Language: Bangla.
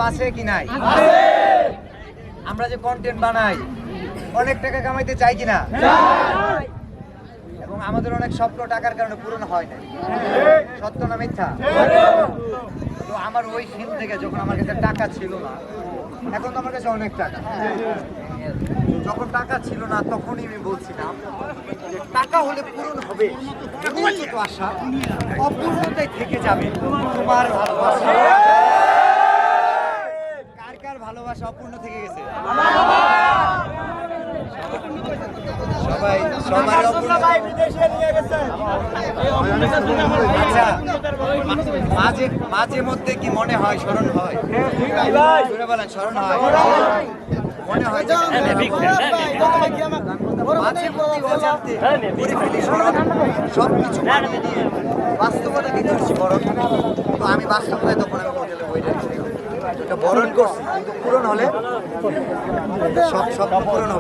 আছে কি নাই? আমরা যে কন্টেন্ট বানাই অনেক টাকা কামাইতে চাই কিনা, এবং আমাদের অনেক স্বপ্ন টাকার কারণে পূরণ হয় না। সত্য না মিথ্যা? তো আমার ওই সিন থেকে যখন আমার কাছে টাকা ছিল না, এখন তো আমার কাছে অনেক টাকা, যখন টাকা ছিল না তখনই আমি বলছিলাম যে টাকা হলে পূরণ হবে, তো আশা অপূর্ণতাই থেকে যাবে। তোমার ভালোবাসা, কার কার ভালোবাসা অপূর্ণ থেকে গেছে? সবাই সবার অপূর্ণ। আচ্ছা, মাঝে মাঝে মধ্যে কি মনে হয়, স্মরণ হয়? শুনে বলেন, স্মরণ হয়, মনে হয় যে মাঝে মধ্যে অজান্তে করে ফেলি স্মরণ, সবকিছু মানিয়ে নিয়ে বাস্তবতাকে ধরছি বরণ। তো আমি বাস্তবতায় তখন আমি হোটেলে বইটা বরণ করছি, কিন্তু পূরণ হলে সব স্বপ্ন পূরণ হবে।